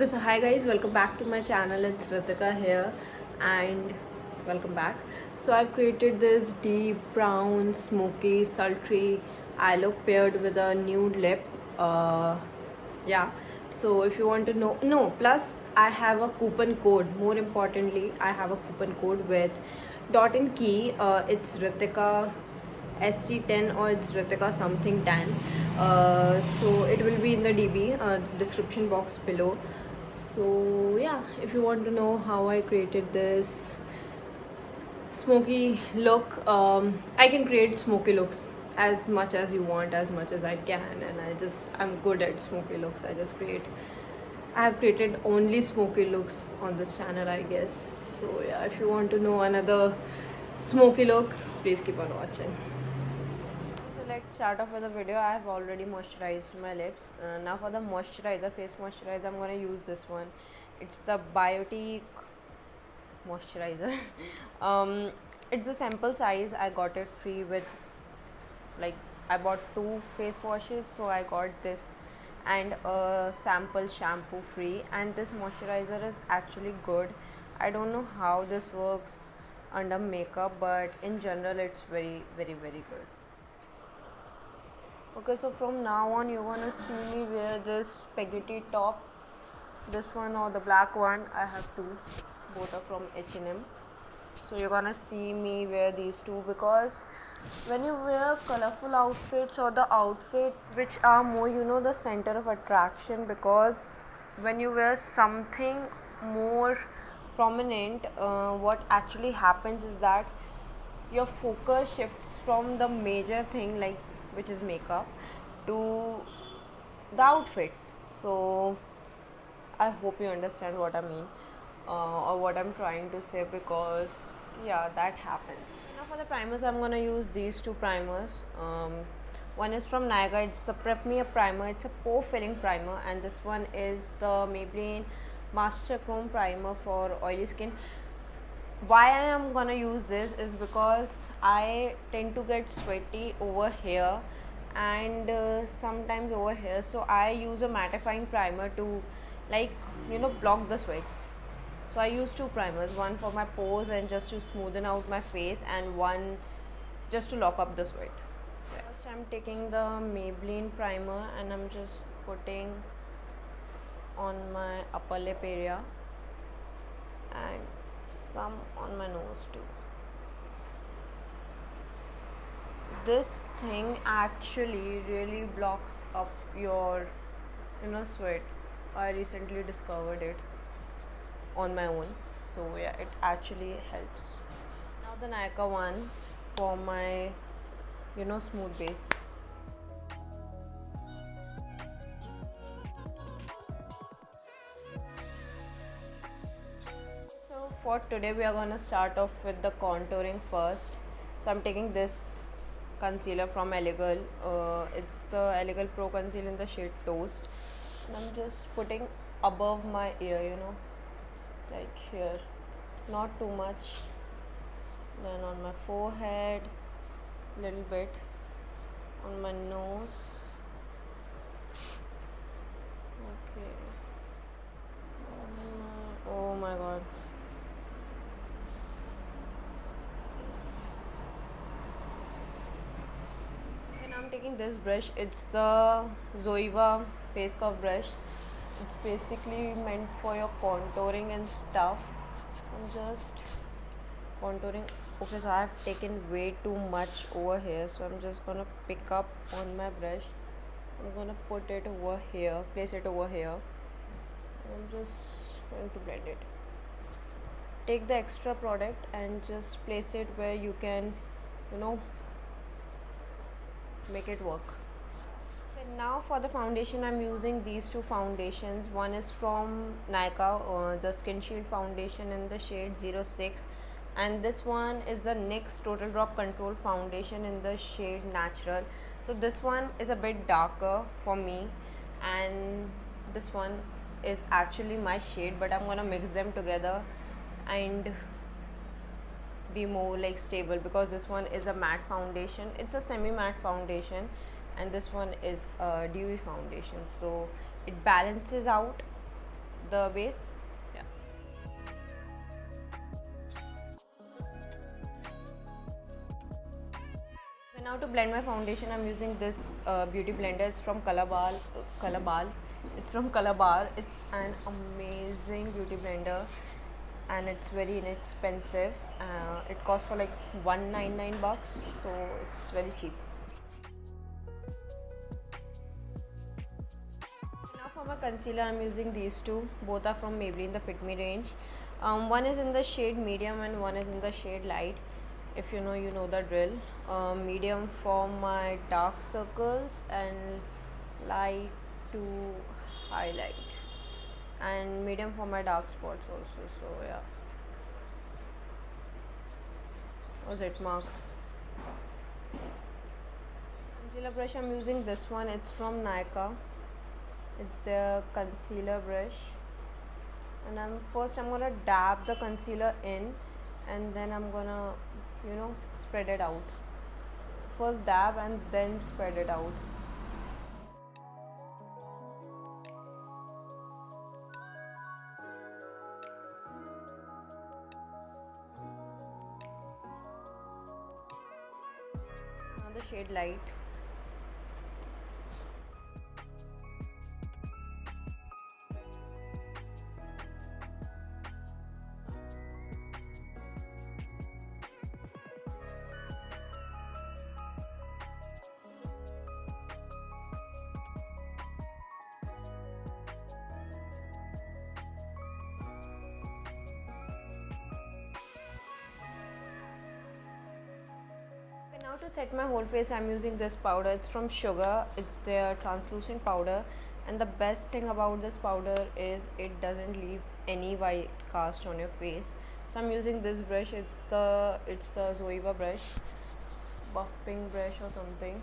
Okay, so hi guys, welcome back to my channel. It's Ritika here, and welcome back. So I've created this deep brown, smoky, sultry eye look paired with a nude lip. Yeah. So if you want to know, no. Plus, I have a coupon code. More importantly, I have a coupon code with dot and key. It's Ritika SC10 or it's Ritika something 10. So it will be in the DB description box below. So yeah, if you want to know how I created this smoky look, I can create smoky looks as much as you want, as much as I can, and I'm good at smoky looks. I have created only smoky looks on this channel, I guess. So yeah, if you want to know another smoky look, please keep on watching. So let's start off with the video. I have already moisturized my lips. Now for the moisturizer, face moisturizer, I'm gonna use this one. It's the Biotique moisturizer. It's the sample size. I got it free with, like, I bought 2 face washes, so I got this and a sample shampoo free. And this moisturizer is actually good. I don't know how this works under makeup, but in general it's very very good. Okay, so from now on you're gonna see me wear this spaghetti top, this one or the black one. I have two, both are from H&M. So you're gonna see me wear these two, because when you wear colorful outfits or the outfit which are more, the center of attraction, because when you wear something more prominent, what actually happens is that your focus shifts from the major thing, like, which is makeup, to the outfit. So I hope you understand what I mean, or what I'm trying to say, because yeah, that happens. Now for the primers, I'm gonna use these two primers. One is from Nykaa. It's the Prep Me Up primer. It's a pore filling primer, and this one is the Maybelline Master Chrome primer for oily skin. Why I am gonna use this is because I tend to get sweaty over here and sometimes over here, so I use a mattifying primer to, like, block the sweat. So I use two primers, one for my pores and just to smoothen out my face, and one just to lock up the sweat. First I'm taking the Maybelline primer and I'm just putting on my upper lip area and some on my nose too. This thing actually really blocks up your sweat. I recently discovered it on my own, so yeah, it actually helps. Now the Nykaa one for my smooth base. So for today we are going to start off with the contouring first. So I'm taking this concealer from Elegal. It's the Elegal Pro Conceal in the shade Toast, and I'm just putting above my ear, like here, not too much. Then on my forehead, little bit, on my nose. Okay. Oh my god. Then I'm taking this brush. It's the Zoeva face curve brush. It's basically meant for your contouring and stuff. I'm just contouring. Okay, so I have taken way too much over here, so I'm just gonna pick up on my brush. I'm gonna put it over here, place it over here. I'm just going to blend it. Take the extra product and just place it where you can, make it work. Okay, now for the foundation, I'm using these two foundations. One is from Nykaa, the Skin Shield foundation in the shade 06, and this one is the NYX Total Drop Control foundation in the shade Natural. So this one is a bit darker for me, and this one is actually my shade, but I'm gonna mix them together and be more like stable, because this one is a matte foundation. It's a semi matte foundation, and this one is a dewy foundation, so it balances out the base. Yeah. So now to blend my foundation, I'm using this beauty blender. It's from Color It's from Calabar. It's an amazing beauty blender, and it's very inexpensive. It costs for like 199 bucks, so it's very cheap. Now for my concealer, I'm using these two. Both are from Maybelline, the Fit Me range. One is in the shade medium and one is in the shade light. If you know the drill. Medium for my dark circles and light to highlight, and medium for my dark spots also. So yeah, those it marks. Concealer brush, I'm using this one. It's from Nykaa. It's the concealer brush, and I'm gonna dab the concealer in, and then I'm gonna spread it out. So first dab and then spread it out. Now the shade light. Now to set my whole face, I'm using this powder. It's from Sugar. It's their translucent powder, and the best thing about this powder is it doesn't leave any white cast on your face. So I'm using this brush. It's the Zoeva brush, buffing brush or something.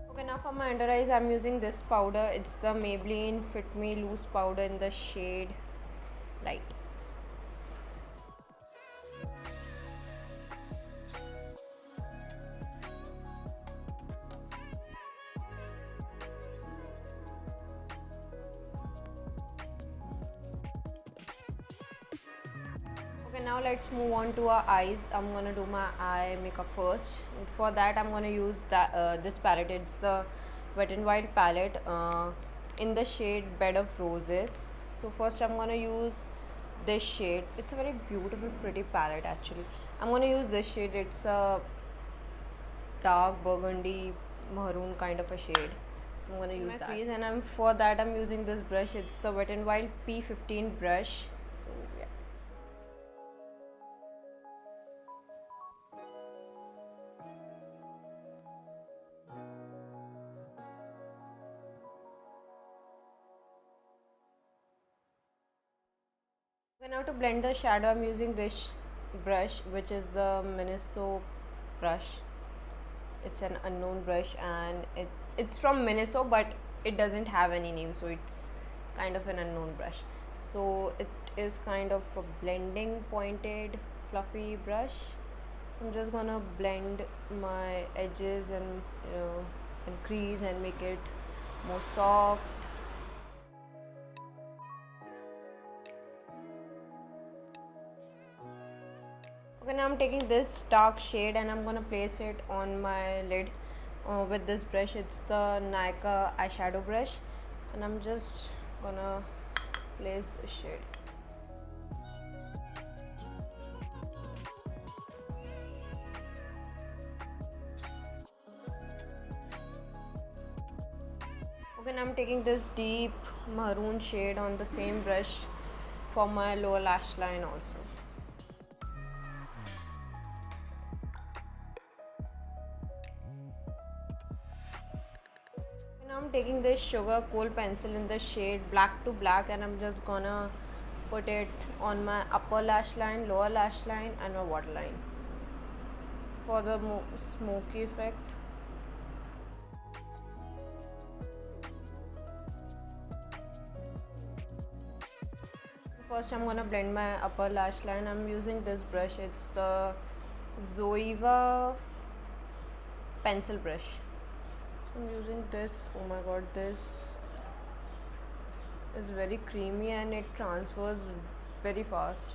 Okay, now for my under eyes, I'm using this powder. It's the Maybelline Fit Me Loose powder in the shade light. Okay, now let's move on to our eyes. I'm gonna do my eye makeup first. For that, I'm gonna use this palette. It's the Wet n Wild palette in the shade Bed of Roses. So first, I'm gonna use this shade. It's a very beautiful, pretty palette actually. I'm gonna use this shade. It's a dark burgundy maroon kind of a shade. So I'm gonna use that. Crease, and for that I'm using this brush. It's the Wet n Wild P15 brush. So yeah. Okay, now to blend the shadow, I'm using this brush, which is the Miniso brush. It's an unknown brush, and it's from Miniso, but it doesn't have any name, so it's kind of an unknown brush. So it is kind of a blending, pointed, fluffy brush. I'm just gonna blend my edges and and crease and make it more soft. Okay, now I'm taking this dark shade and I'm gonna place it on my lid with this brush. It's the Nykaa eyeshadow brush, and I'm just gonna place the shade. Okay, now I'm taking this deep maroon shade on the same brush for my lower lash line also. Now I'm taking this Sugar Kohl pencil in the shade Black to Black, and I'm just gonna put it on my upper lash line, lower lash line, and my waterline for the smoky effect. First I'm gonna blend my upper lash line. I'm using this brush. It's the Zoeva pencil brush. I'm using this. Oh my god, this is very creamy and it transfers very fast.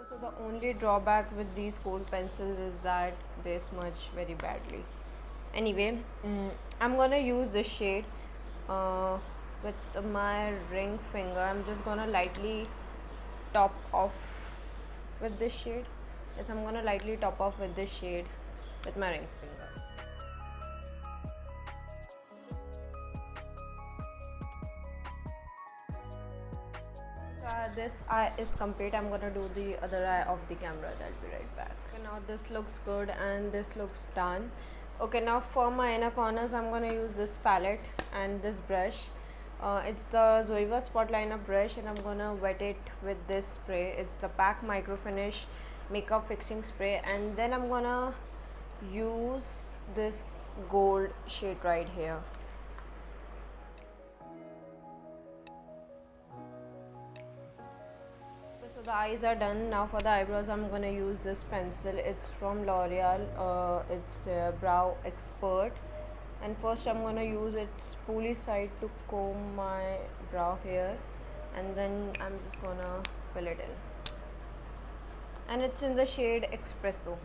So the only drawback with these gold pencils is that they smudge very badly. Anyway, I'm gonna use this shade with my ring finger. I'm just gonna lightly top off with this shade. Yes, I'm gonna lightly top off with this shade with my ring finger. So this eye is complete. I'm gonna do the other eye of the camera. I'll be right back. Okay, now this looks good and this looks done. Okay, now for my inner corners I'm gonna use this palette and this brush. It's the Zoeva spot liner brush and I'm gonna wet it with this spray. It's the Pack Micro Finish makeup fixing spray, and then I'm gonna use this gold shade right here. So the eyes are done. Now for the eyebrows I'm gonna use this pencil. It's from L'Oreal. It's the Brow Expert, and first I'm gonna use its spoolie side to comb my brow hair, and then I'm just gonna fill it in, and it's in the shade Espresso.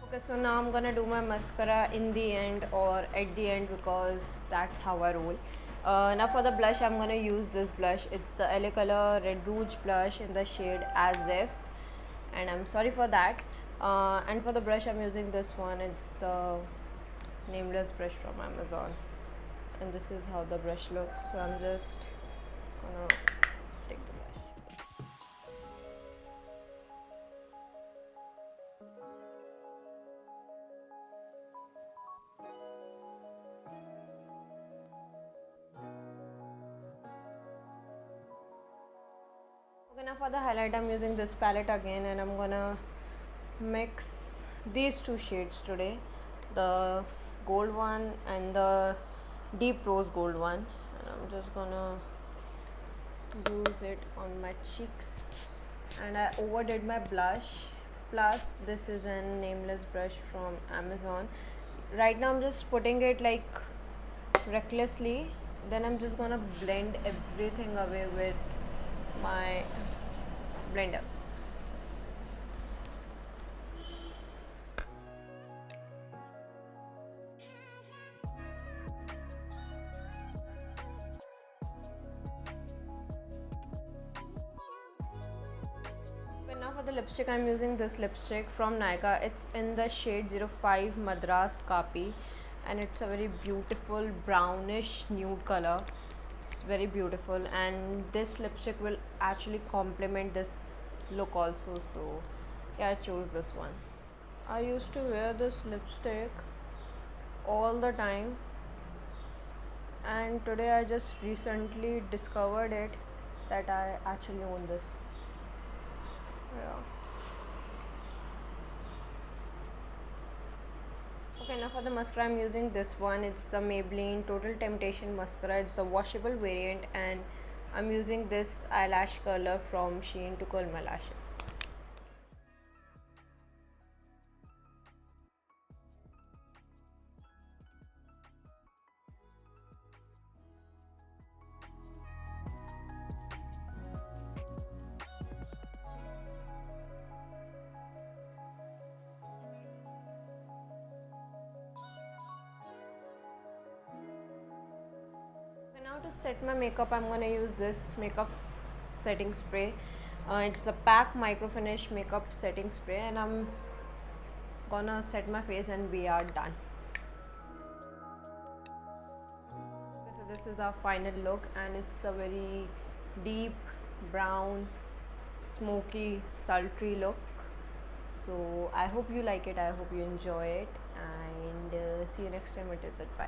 Okay, so now I'm gonna do my mascara in the end or at the end because that's how I roll. Now for the blush, I'm gonna use this blush. It's the LA Color Red Rouge blush in the shade As If, and I'm sorry for that. And for the brush, I'm using this one. It's the Nameless brush from Amazon, and this is how the brush looks. So I'm just gonna take the brush. Okay, now for the highlight I'm using this palette again, and I'm gonna mix these two shades today, the gold one and the deep rose gold one, and I'm just gonna use it on my cheeks. And I overdid my blush, plus this is a Nameless brush from Amazon. Right now I'm just putting it like recklessly, then I'm just gonna blend everything away with my blender. Okay, now for the lipstick, I'm using this lipstick from Nykaa. It's in the shade 05 Madras Kapi, and it's a very beautiful brownish nude color. It's very beautiful, and this lipstick will actually complement this look also. So yeah, I chose this one. I used to wear this lipstick all the time, and today I just recently discovered it that I actually own this. Yeah. Okay, now for the mascara, I'm using this one. It's the Maybelline Total Temptation mascara. It's the washable variant, and I'm using this eyelash curler from Shein to curl my lashes. Now to set my makeup, I'm gonna use this makeup setting spray. It's the Pack Micro Finish makeup setting spray, and I'm gonna set my face and we are done. Okay, so this is our final look, and it's a very deep brown smoky, sultry look. So I hope you like it, I hope you enjoy it, and see you next time. Until then, bye.